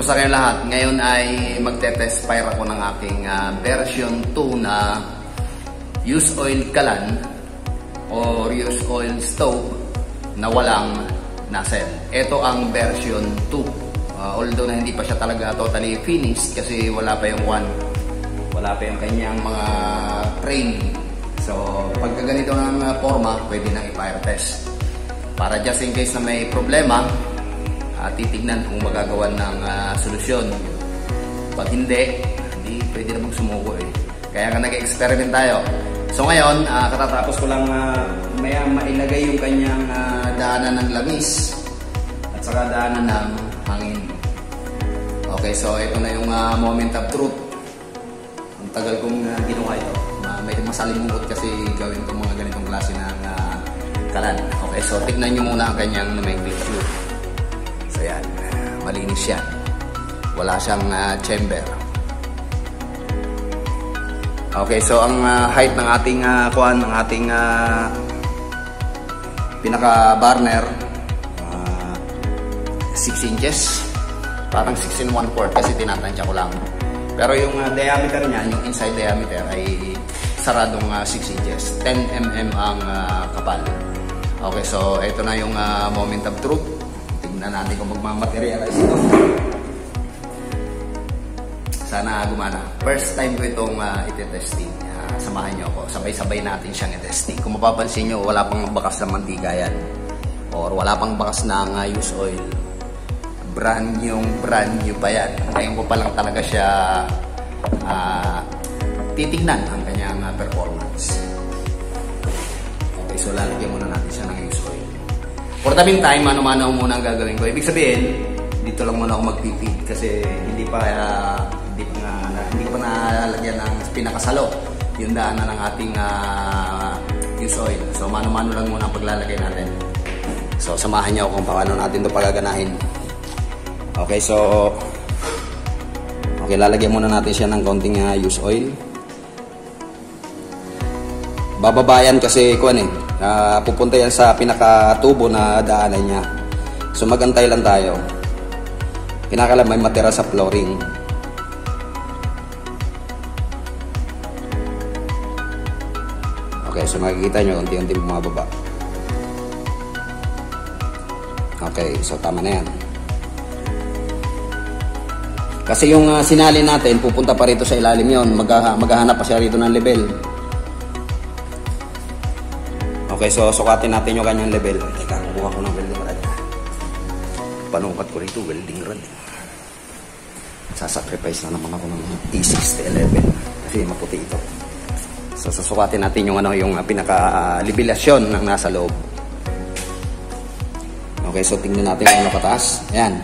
sa kayo lahat. Ngayon ay magte-test fire ako ng aking version 2 na use oil kalan or use oil stove na walang nozzle. Ito ang version 2. Although na hindi pa siya talaga totally finished kasi wala pa yung kanyang mga frame. So pagka ganito ng forma, pwede nang i-fire test. Para just in case na may problema, titignan kung magagawa ng solusyon. Pag hindi pwede na magsumuko eh. Kaya nga nag-experiment tayo. So ngayon, katatapos ko lang mailagay yung kanyang daanan ng langis at saka daanan ng hangin. Okay, so ito na yung moment of truth. Ang tagal kong ginawa ito. Medyo masalimuot kasi gawin itong mga ganitong klase ng kalan. Okay, so tignan nyo muna ang kanyang nomenclature. So yan, malinis yan. Wala siyang chamber. Okay, so ang height ng ating pinaka burner 6 inches. Parang 6 1/4 kasi tinatansya ko lang. Pero yung diameter niya, yung inside diameter ay saradong 6 inches. 10 mm ang kapal. Okay, so ito na yung moment of truth. Tingnan natin kung magmamaterialize ito. Sana gumana. First time ko itong iti-testing. Samahan nyo ako. Sabay-sabay natin siyang i-testing. Kung mapapansin nyo, wala pang bakas ng mantika yan. Or wala pang bakas ng use oil. Brand new pa yan. Ngayon ko pa lang talaga siya titignan ang kanyang performance. Okay, so lalagyan muna natin siya ng use oil. For the meantime, mano-mano muna ang gagawin ko. Ibig sabihin, dito lang muna ako magpipid kasi hindi pa nalalagyan ng pinakasalo yung daanan ng ating use oil. So mano-mano lang muna ang paglalagay natin. So samahan niyo ako kung paano natin ito pagaganahin. Okay, so lalagyan muna natin siya ng konting use oil. Bababayan kasi pupunta yan sa pinaka-tubo na daanan niya. So magantay lang tayo. Kinakailangan may matira sa flooring. Okay, so makikita nyo unti-unti bumababa. Okay, so tama na yan. Kasi yung sinali natin, pupunta pa rito sa ilalim yon, maghahanap pa siya rito ng level. Okay, so sukatin natin yung kanyang level. Teka, kukuha ko ng welding rod. Panukat ko rito, welding rod. Sasacrifice na naman ako ng T6011 kasi maputi ito. So susukatin natin yung pinaka-libilasyon ng nasa loob. Okay, so tingnan natin kung ano kataas. Ayan.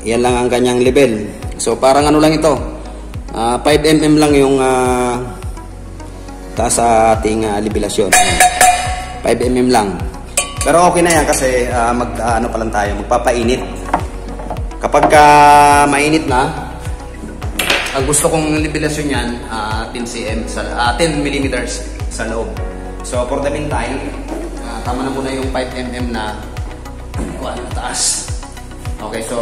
Yan lang ang kanyang level. So parang ano lang ito. 5 mm lang yung taas sa ating libilasyon. 5 mm lang. Pero okay na yan kasi ano pa lang tayo, magpapainit. Kapag mainit na, ang gusto kong libilasyon yan 10 mm sa loob. So for the meantime, tama na muna yung 5 mm na taas. Okay, so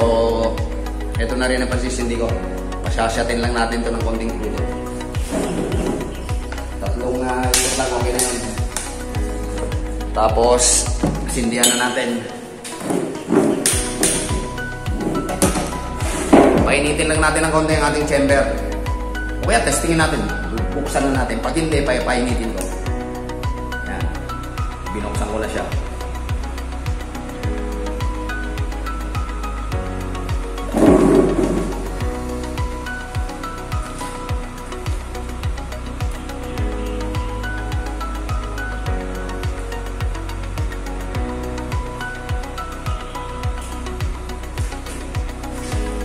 ito na rin ang pansisindi ko. Pasyasyatin lang natin ito ng konting krudo. Tatlong ikot lang, okay na yun. Tapos sindihan na natin. Painitin lang natin ng konti ang ating chamber. O kaya testingin natin. Buksan na natin. Pag hindi, painitin ko. Yan. Binuksan ko na siya.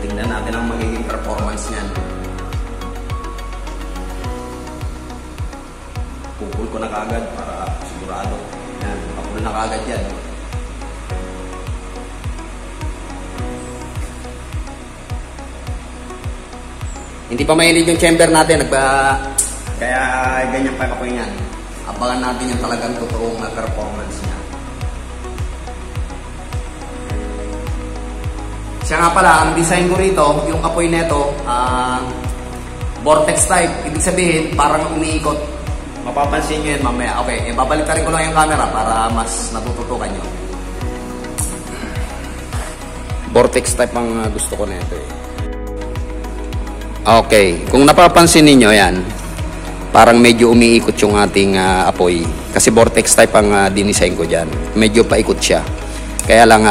Tingnan natin ang magiging performance niyan. Pupul ko na kagad para sigurado. Yan, papul na kagad yan. Hindi pa mainit yung chamber natin. Kaya ganyan pa ako yan. Abangan natin yung talagang totoong performance niya. Siya nga pala, ang design ko rito, yung apoy neto, vortex type. Ibig sabihin, parang umiikot. Mapapansin nyo yun mamaya. Okay, babalik rin ko lang yung camera para mas natututukan nyo. Vortex type ang gusto ko nito eh. Okay, kung napapansin niyo yan, parang medyo umiikot yung ating apoy. Kasi vortex type ang dinisign ko dyan. Medyo paikot siya. Kaya lang,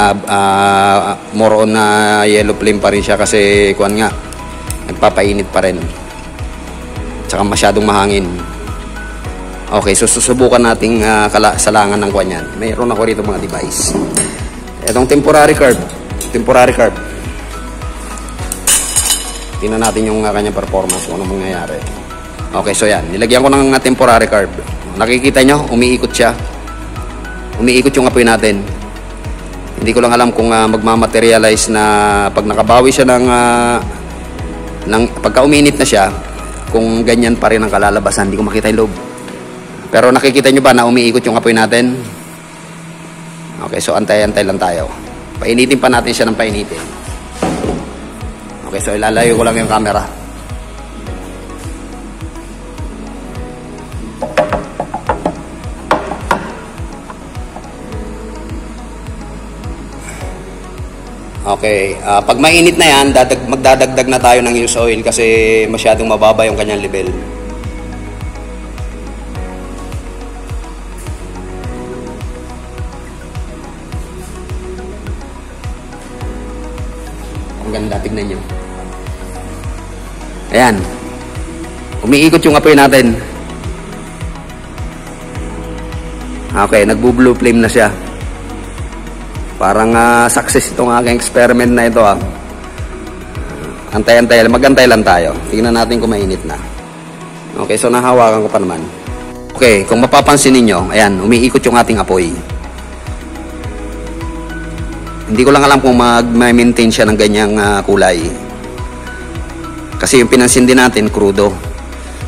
more on yellow flame pa rin siya kasi kuwan nga, nagpapainit pa rin. Tsaka masyadong mahangin. Okay, so susubukan nating salangan ng kuwan yan. Mayroon ako rito mga device. Itong temporary curve. Tingnan natin yung kanyang performance kung anong mangyayari. Okay, so yan. Nilagyan ko ng temporary curve. Nakikita nyo, umiikot siya. Umiikot yung apoy natin. Hindi ko lang alam kung magmamaterialize na pag nakabawi siya ng pagka uminit na siya, kung ganyan pa rin ang kalalabasan. Hindi ko makita yung loob. Pero nakikita nyo ba na umiikot yung apoy natin? Okay, so antay-antay lang tayo. Painitin pa natin siya ng painitin. Okay, so ilalayo ko lang yung camera. Okay, pag mainit na yan, magdadagdag na tayo ng use oil kasi masyadong mababa yung kanyang level. Ang ganda, tignan nyo. Ayan. Umiikot yung apoy natin. Okay, nagbo-blue flame na siya. Parang success itong aking experiment na ito. Antay-antay, magantay lang tayo. Tingnan natin kung mainit na. Okay, so nahawakan ko pa naman. Okay, kung mapapansin niyo, ayan, umiikot yung ating apoy. Hindi ko lang alam kung mag-maintain siya ng ganyang kulay. Kasi yung pinansin din natin, krudo.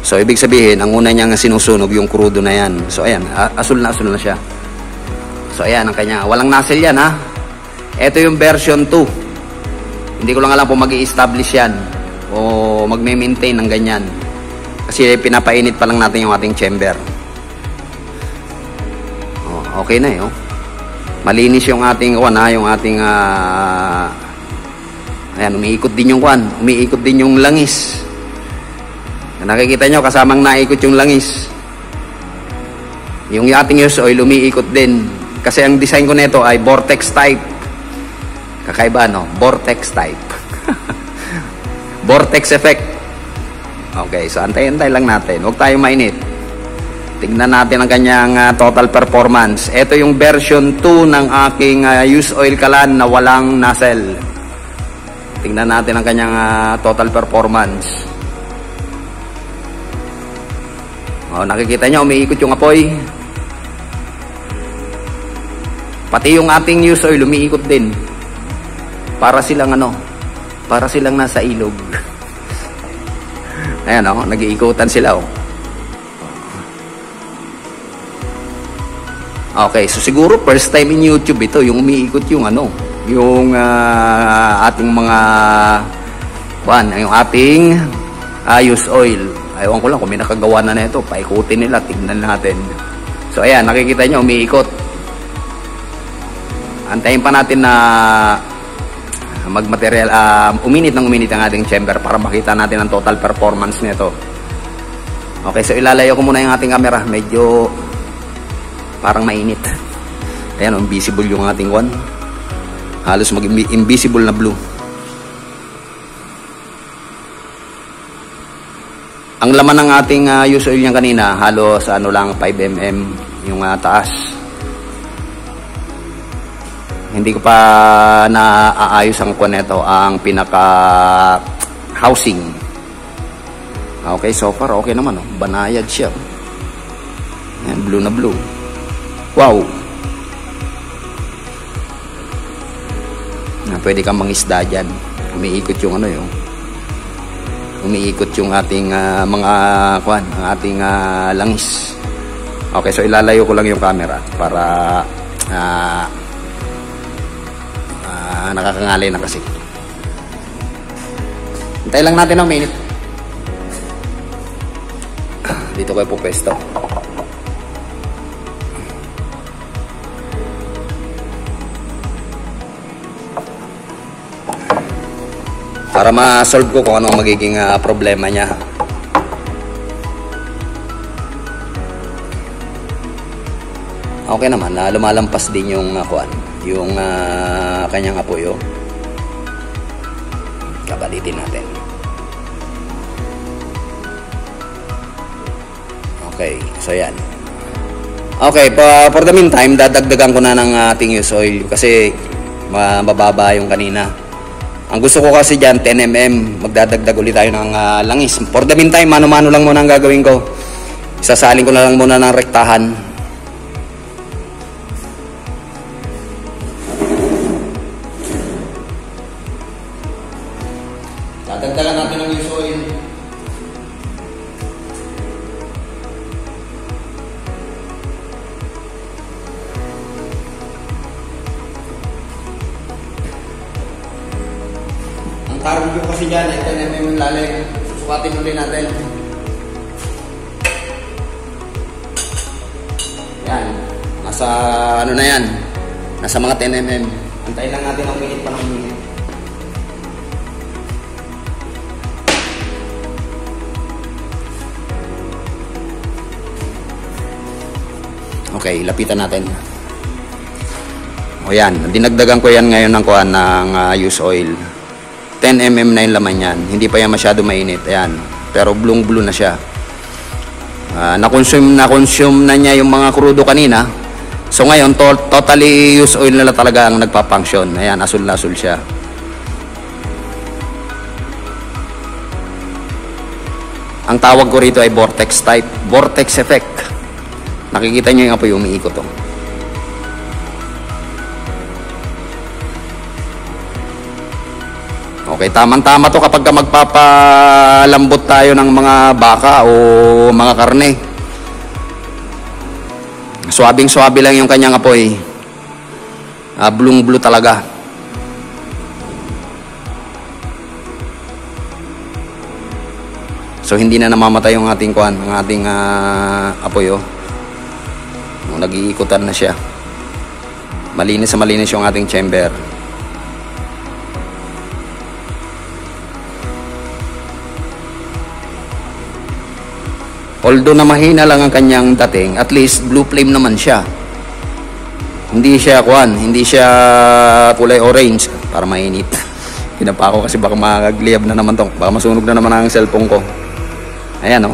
So, ibig sabihin, ang una niyang sinusunog yung krudo na yan. So, ayan, asul na siya. So, ayan, ang kanya. Walang nozzle yan, ha? Ito yung version 2. Hindi ko lang alam kung mag-i-establish yan o mag-maintain ng ganyan. Kasi pinapainit pa lang natin yung ating chamber. Oh, okay na, eh, oh. Malinis yung ating yung ating ayan, umiikot din yung umiikot din yung langis. Nakikita nyo, kasamang naikot yung langis. Yung ating use oil, umiikot din. Kasi ang design ko nito ay vortex type. Kakaiba, no? Vortex type. Vortex effect. Okay, so antay-antay lang natin. Huwag tayong mainit. Tignan natin ang kanyang total performance. Ito yung version 2 ng aking used oil kalan na walang nozzle. Tignan natin ang kanyang total performance. Oh, nakikita nyo, umiikot yung apoy. Pati yung ating used oil, umiikot din. Para silang nasa ilog. Ayan, oh, nag-iikutan sila, oh. Okay, so siguro first time in YouTube ito, yung umiikot yung yung ating mga yung ating used oil. Ayaw ko lang kung may nakagawa na nito, paikutin nila, tignan natin. So ayan, nakikita nyo, umiikot. Antayin pa natin na uminit ang ating chamber para makita natin ang total performance nito. Okay, so ilalayo ko muna yung ating camera, medyo parang mainit. Ayan, invisible yung ating halos mag-invisible na blue. Ang laman ng ating used oil niyan kanina, halos lang 5 mm yung taas. Hindi ko pa naaayos ang nito, ang pinaka housing. Okay, so far okay naman, oh. Banayad siya. Ayan, blue na blue. Wow. Pwede kang mangisda dyan. Umiikot yung umiikot yung ating mga ang ating langis. Okay, so ilalayo ko lang yung camera para nakakangalay na kasi. Hintay lang natin ng minute. Dito kayo pupwesto. Para ma-solve ko kung ano ang magiging problema niya. Okay naman, lumalampas din yung yung kanyang apoyo. Kabalitin natin. Okay, so yan. Okay, for the meantime, dadagdagan ko na ng ating use oil kasi mababa yung kanina. Ang gusto ko kasi dyan, 10 mm. Magdadagdag ulit tayo ng langis. For the meantime, mano-mano lang muna ang gagawin ko. Isasalin ko na lang muna ng rektahan. Dadagdagan natin ng use oil. Tarong ko kasi dyan, 10 mm yung lalim. Susukatin ulit natin. Yan. Nasa ano na yan. Nasa mga 10 mm. Antayin lang natin ang minute pa ng minute. Okay, lapitan natin. O yan, dinagdagan ko yan ngayon ng kuhan ng use oil. 10 mm na yung laman yan. Hindi pa yan masyado mainit. Ayan. Pero blue na siya. Na-consume na niya yung mga krudo kanina. So ngayon, totally use oil na talaga ang nagpa-function. Ayan, asul na asul siya. Ang tawag ko rito ay vortex type. Vortex effect. Nakikita nyo yung apoy umiikot to. Okay, tamang-tama to kapag magpapalambot tayo ng mga baka o mga karne. Suwabing-suwabe lang yung kanyang apoy. Blue talaga. So hindi na namamatay yung ating apoy. Nag-iikutan na siya. Malinis na malinis yung ating chamber. Although na mahina lang ang kanyang dating, at least blue flame naman siya. Hindi siya hindi siya kulay orange para mainit. Pinapa ko kasi baka magagliyab na naman baka masunog na naman ang cellphone ko. Ayan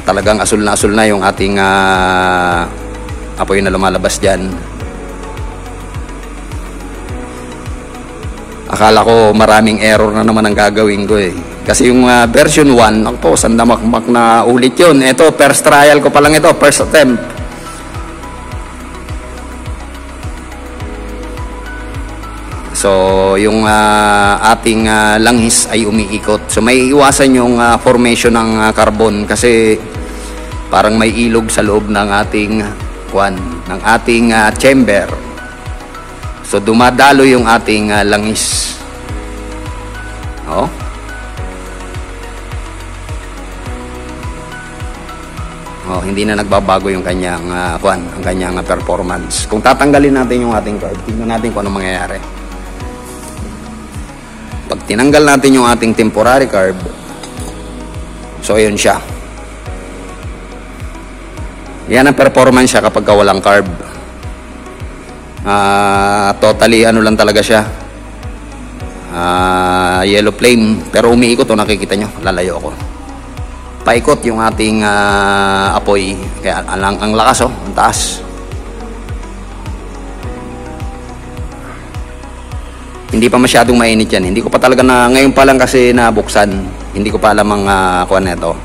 Talagang asul na yung ating apoy na lumalabas diyan. Akala ko maraming error na naman ang gagawin ko Kasi yung version 1, ako sandamakmak na ulit yun. Ito, first trial ko pa lang ito, first attempt. So, yung ating langis ay umiikot. So, may iwasan yung formation ng carbon kasi parang may ilog sa loob ng ating chamber. So, dumadalo yung ating langis. Hindi na nagbabago yung kanyang ang kanyang performance. Kung tatanggalin natin yung ating carb, tingnan natin kung ano mangyayari. Pag tinanggal natin yung ating temporary carb, so ayun siya. Yan ang performance siya kapag walang carb. Totally lang talaga siya. Yellow flame, pero umiikot nakikita nyo, lalayo ako. Paikot yung ating apoy. Kaya ang lakas ang taas. Hindi pa masyadong mainit yan. Hindi ko pa talaga ngayon pa lang kasi nabuksan. Hindi ko pa alam ang nito.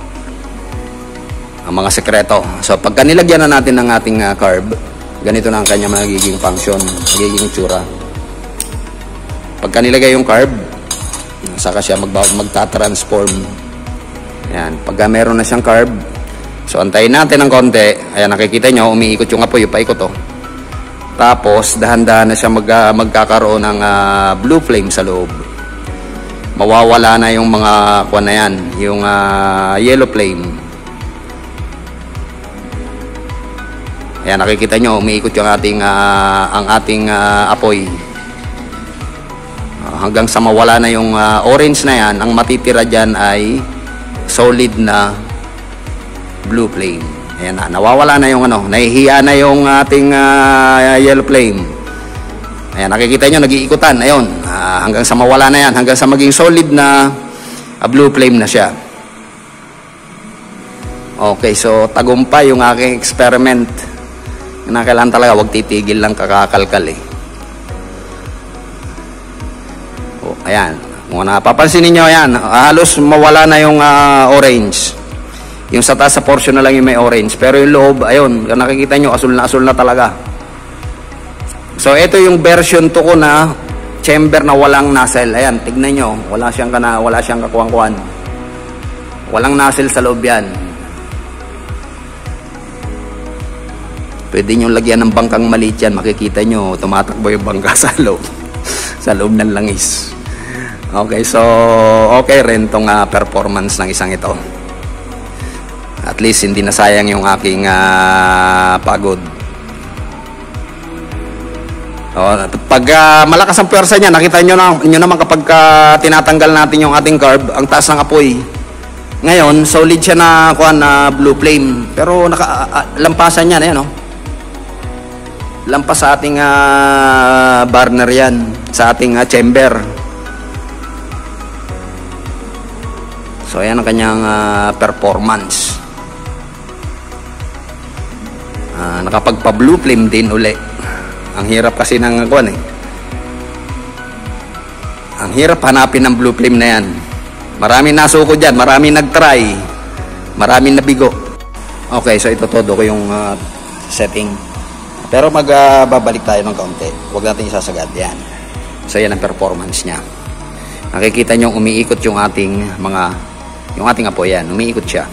Ang mga sekreto. So pagka nilagyan na natin ng ating carb, ganito na ang kanya magiging function, magiging itsura. Pagka nilagay yung carb, saka siya magta-transform. Ayan, pagka meron na siyang carb, so antayin natin ng konti. Ayan, nakikita nyo, umiikot yung apoy, paikot Tapos, dahan-dahan na siya magkakaroon ng blue flame sa loob. mawawala na yung mga kuwan na yan, yung yellow flame. Ayan, nakikita nyo, umiikot yung ating apoy. Hanggang sa mawala na yung orange na yan, ang matitira dyan ay solid na blue flame. Ayan na, nawawala na yung nahihiya na yung ating yellow flame. Ayan, nakikita nyo, nag-iikutan. Ayun, hanggang sa mawala na yan, hanggang sa maging solid na blue flame na siya. Okay, so tagumpay yung aking experiment. Kailangan talaga, huwag titigil lang kakakalkal eh. Oh, ayan, kung napapansin niyo, ayan, halos mawala na yung orange. Yung sa taas sa portion na lang yung may orange. Pero yung loob, ayun, nakikita nyo, asul na talaga. So, ito yung version 2 ko na chamber na walang nozzle. Ayan, tignan nyo, wala siyang kakuwang-kuwan. Walang nozzle sa loob yan. Pwede nyo lagyan ng bangkang maliit yan. Makikita nyo, tumatakbo yung bangka sa loob. Sa loob ng langis. Okay, so, okay rin tong performance ng isang ito. At least hindi na sayang yung aking pagod. Pag malakas ang pwersa niya, nakita nyo naman kapag tinatanggal natin yung ating carb, ang taas ng apoy. Ngayon, solid siya na blue flame. Pero lampasan niya, ayan, lampas sa ating burner yan, sa ating chamber. So, ayan ang kanyang performance. Nakapagpa-blue flame din uli. Ang hirap kasi ng ang hirap hanapin ng blue flame na yan. Maraming nasuko dyan, maraming nag-try, maraming nabigo. Okay, so ito todo ko yung setting. Pero magbabalik tayo ng kaunti. Huwag natin isasagad yan. So yan ang performance niya. Nakikita nyo umiikot yung ating apoy yan. Umiikot siya.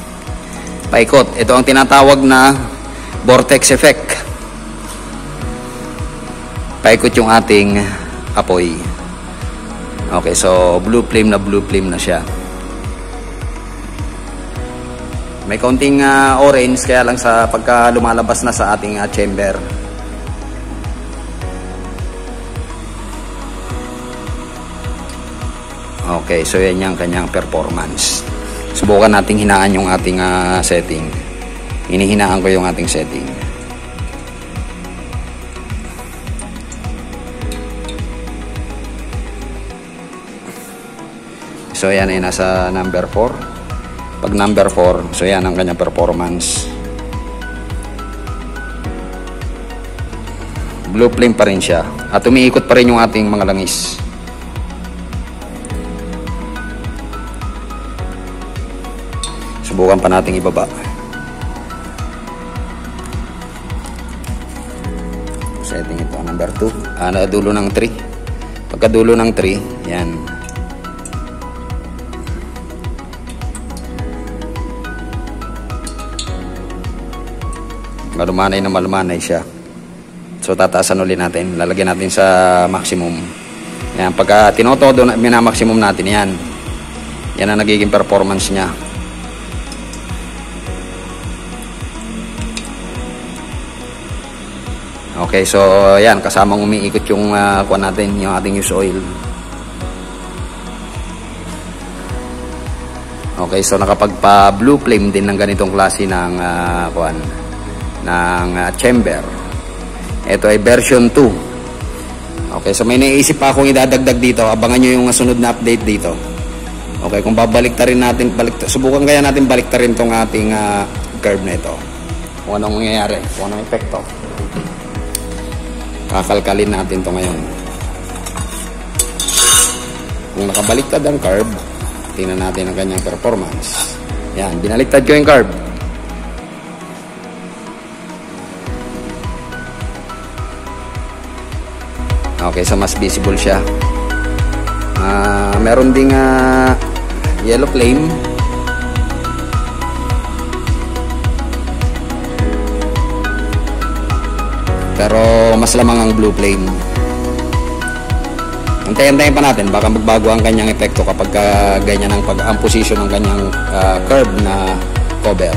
Paikot. Ito ang tinatawag na vortex effect. Paikot yung ating apoy. Okay, so blue flame na siya. May kaunting orange, kaya lang sa pagka lumalabas na sa ating chamber. Okay, so yan yung kanyang performance. Subukan nating hinaan yung ating setting. Hinihinaan ko yung ating setting. So yan ay nasa number 4. Pag number 4, so yan ang kanyang performance. Blue flame pa rin siya. At umiikot pa rin yung ating mga langis. Subukan pa nating ibaba. Setting ito, number 2. Dulo ng 3. Pagkadulo ng 3, yan. Malumanay na malumanay siya. So tataasan ulit natin. Lalagyan natin sa maximum. Yan, pagka tinotodo na minamaximum natin yan. Yan ang nagiging performance niya. Okay, so yan, kasamang umiikot yung kuha natin, yung ating use oil. Okay, so nakapagpa blue flame din ng ganitong klase ng chamber. Ito ay version 2. Okay, so may naisip pa akong idadagdag dito. Abangan nyo yung sunod na update dito. Okay, kung babaliktarin natin, subukan kaya natin baliktarin tong ating curve na ito. Kung anong mangyayari, kung anong epekto. Kakalkalin natin to ngayon. Kung nakabaliktad ang curve, tingnan natin ang kanyang performance. Yan, binaliktad ko yung curve. Okay, so mas visible siya. Meron ding yellow flame. Pero mas lamang ang blue flame. Antayin-antayin pa natin, baka magbago ang kanyang epekto kapag ganyan ang position ng kanyang curve na cover.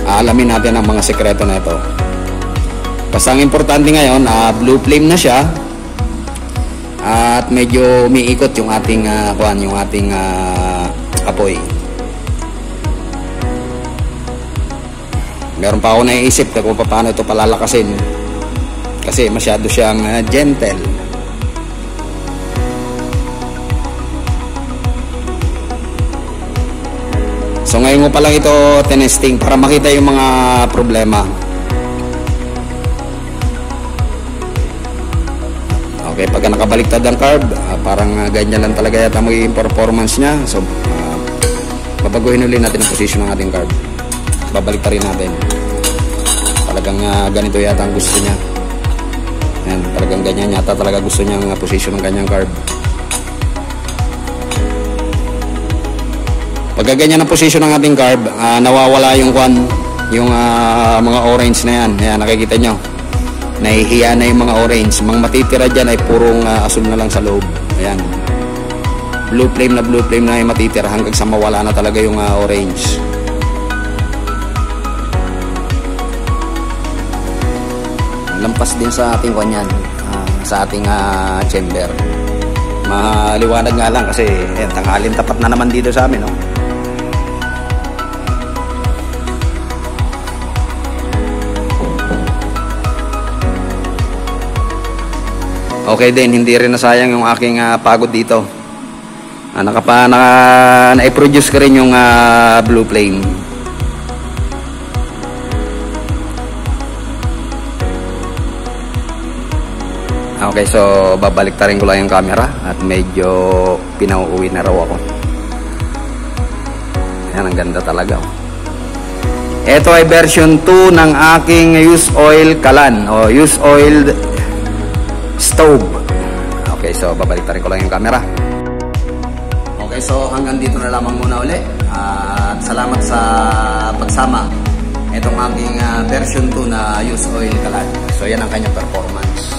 Alamin natin ang mga sekreto na ito. Basta ang importante ngayon, blue flame na siya at medyo umiikot yung ating apoy. Meron pa ako naiisip kung paano ito palalakasin kasi masyado siyang gentle. So ngayon mo pa lang ito tinesting para makita yung mga problema. Okay, pagka nakabaliktad ang carb, parang ganyan lang talaga yata magiging performance niya. So babaguhin ulit natin ang position ng ating carb. Babalik pa rin natin. Talagang ganito yata ang gusto niya. Yan, talagang ganyan yata talaga gusto niya ang position ng kanyang carb. Pagka ganyan ang position ng ating carb, nawawala yung mga orange na yan. Ayan, nakikita nyo. Nahihiya na yung mga orange. Mga matitira dyan ay purong asul na lang sa loob. Ayan. Blue flame na yung matitira hanggang sa mawala na talaga yung orange. Lampas din sa ating kanyan, sa ating chamber. Maliwanag nga lang kasi tanghalin tapat na naman dito sa amin, no? Okay din, hindi rin nasayang yung aking pagod dito. Na-produce ka rin yung blue flame. Okay, so babalik-tarin ko lang yung camera at medyo pinauuwi na raw ako. Ayan, ang ganda talaga. Ito ay version 2 ng aking used oil kalan o used oil stove. Okay, so babalik-tarin ko lang yung camera. Okay, so hanggang dito na lamang muna uli. At salamat sa pagsama. Itong aking version 2 na used oil kalan. So yan ang kanyang performance.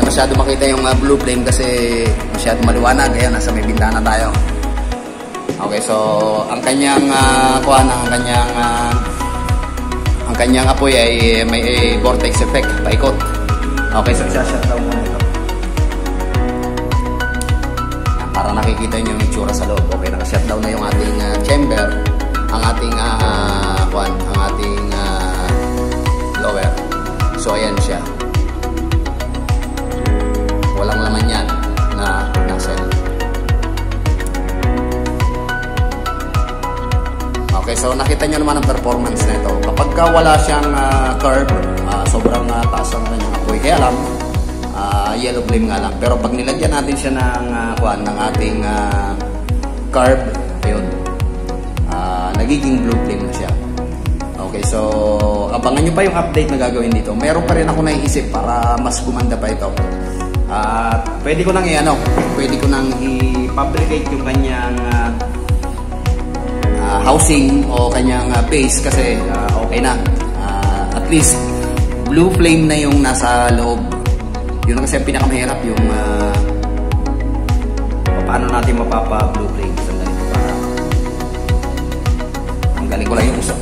Masyado makita yung blue flame kasi masyado maliwanag. Ayan, nasa may bintana tayo. Okay, so ang kanyang ang kanyang apoy ay may vortex effect, paikot. Okay, so isa-shutdown muna ito. Para nakikita niyo yung itsura sa loob. Okay, naka-shutdown na yung ating chamber, ang ating blower. So ayan siya. Walang laman yan na nozzle. Okay, so nakita nyo naman ang performance na ito. Kapag wala siyang curve, sobrang taas ang kanyang apoy. Kaya lang, yellow flame nga lang. Pero pag nilagyan natin siya ng ating curve, ayun, nagiging blue flame na siya. Okay, so abangan nyo pa yung update na gagawin dito. Meron pa rin ako naiisip para mas gumanda pa ito. Pwede ko nang i-fabricate yung kanyang housing o kanyang base kasi okay na. At least blue flame na yung nasa loob. Yun kasi ang pinakamahirap, yung paano natin mapapa blue flame. Ang galing ko lang yung usap.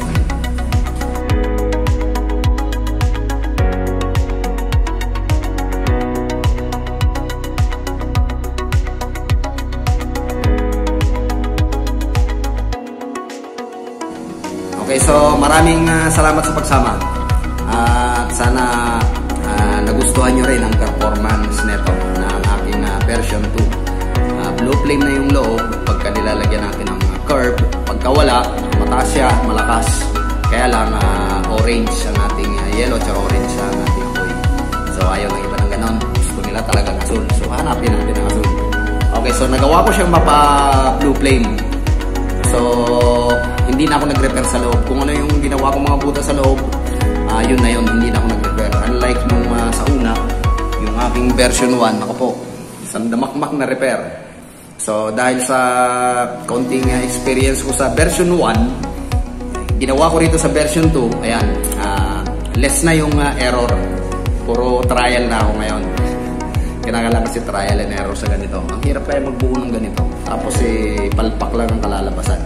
Okay, so maraming salamat sa pagsama. At sana nagustuhan nyo rin ang performance nito ng aking version 2. Blue flame na yung loob pagka nilalagyan natin ng curve. Pagka wala, mataas siya, malakas. Kaya lang orange ang ating yellow at orange ang ating apoy. So ayaw ng iba ng ganon. Gusto nila talagang asul. So hanapin natin ang asul. Okay, so nagawa ko siyang mapa blue flame. So hindi na ako nag-repair sa loob. Kung ano yung ginawa ko mga butas sa loob, yun na yun, hindi na ako nag-repair. Unlike nung sa una, yung aking version 1, ako po, isang damakmak na repair. So dahil sa kaunting experience ko sa version 1, ginawa ko rito sa version 2, ayan, less na yung error. Puro trial na ako ngayon. Kinakailangan kasi trial and error sa ganito. Ang hirap kaya magbuo ng ganito. Tapos palpak lang ang kalalabasan.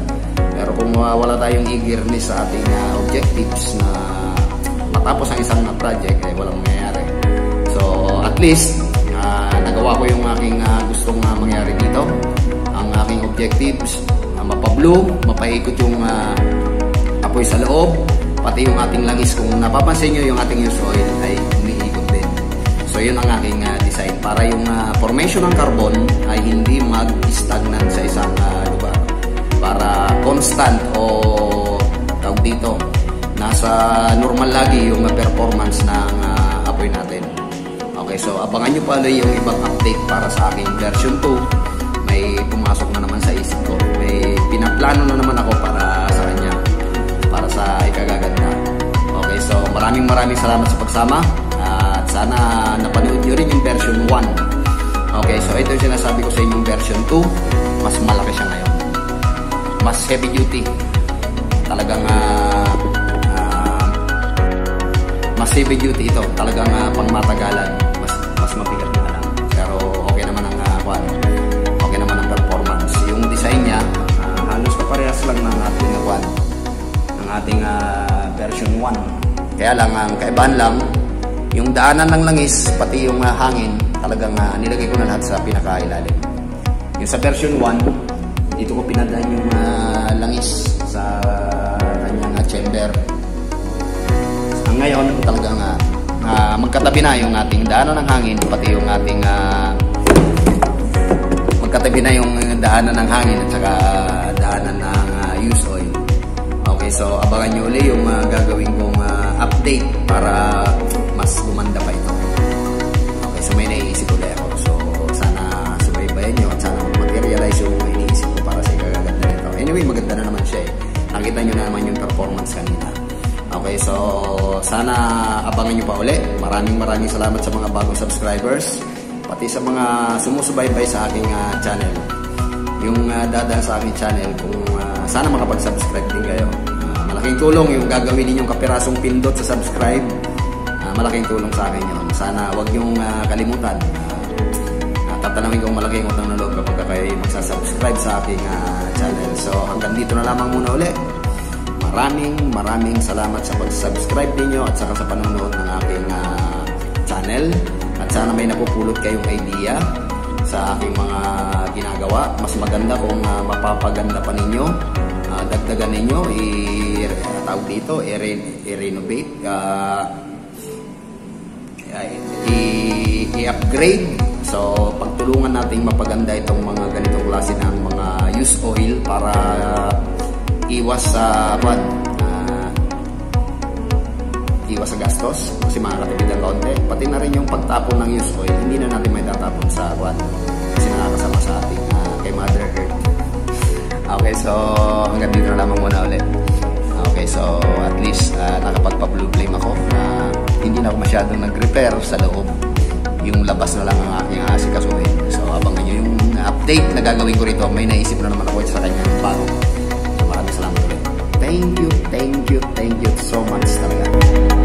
Pero kung wala tayong eagerness sa ating objectives na matapos ang isang project, walang mangyayari. So at least nagawa ko yung aking gustong mangyari dito. Ang aking objectives, mapa-blue, mapaikot yung apoy sa loob, pati yung ating langis. Kung napapansin nyo, yung ating use oil ay umiikot din. So yun ang aking design para yung formation ng carbon ay hindi mag-stagnant sa isang lugar. Para constant o tawag dito, nasa normal lagi yung performance ng apoy natin. Okay, so abangan nyo pala yung ibang update para sa aking version 2. May pumasok na naman sa isip ko. May pinaplano na naman ako para sa kanya. Para sa ikagaganda. Okay, so maraming salamat sa pagsama. At sana napanood nyo rin yung version 1. Okay, so ito yung sinasabi ko sa inyong version 2. Mas malaki siya ngayon. Mas heavy duty. Talagang mas heavy duty ito. Talagang pangmatagalan. Mas mabigat na lang. Pero okay naman ang okay naman ang performance. Yung design niya, halos kaparehas lang ng ating version 1. Kaya lang, ang kaibahan lang, yung daanan ng langis, pati yung hangin, talagang nilagay ko na lahat sa pinakailalim. Yung sa version 1, dito ko pinadaan yung langis sa kanyang chamber. Ngayon, talagang magkatabi na yung ating daanan ng hangin, pati yung ating magkatabi na yung daanan ng hangin at saka daanan ng use oil. Okay, so abangan nyo ulit yung gagawin kong update para mas gumanda pa ito. Okay, so may naiisip ulit ako. So sana subaybayan nyo at sana materialize yung iniisip ko para sa ikagaganda nito. Anyway, maganda na naman siya eh. Nakita nyo na naman yung performance kanina. Okay, so sana abangan nyo pa ulit. Maraming salamat sa mga bagong subscribers, pati sa mga sumusubaybay sa aking channel. Yung dadaan sa aking channel, kung sana makapag-subscribe din kayo. Malaking tulong yung gagawin ninyong kapirasong pindot sa subscribe. Malaking tulong sa akin yun. Sana wag nyong kalimutan. Tatanawin kong malaking utang na loob kapag kayo magsasubscribe sa aking channel. So hanggang dito na lamang muna ulit. Maraming salamat sa pag-subscribe ninyo at saka sa panonood ng aking channel. At sana may napupulot kayong idea sa aking mga ginagawa. Mas maganda kung mapapaganda pa ninyo, dagdagan ninyo, tawag dito, i-renovate, i-upgrade. So pagtulungan nating mapaganda itong mga ganitong klase ng mga use oil para iwas sa iwas sa gastos kasi makakatipid ang kaunti. Pati na rin yung pagtapon ng use oil, hindi na natin may tatapon sa kasi nakakasama sa ating kay Mother Earth. Okay, so hanggang dito na lamang muna ulit. Okay, so at least nakapagpa-blue flame ako na hindi na ako masyadong nag-repair sa loob. Yung labas na lang ang aking asikasuhin. So abangan nyo yung update na gagawin ko rito. May naisip na naman ako sa kanyang bago. Maraming salamat ulit. Thank you so much talaga.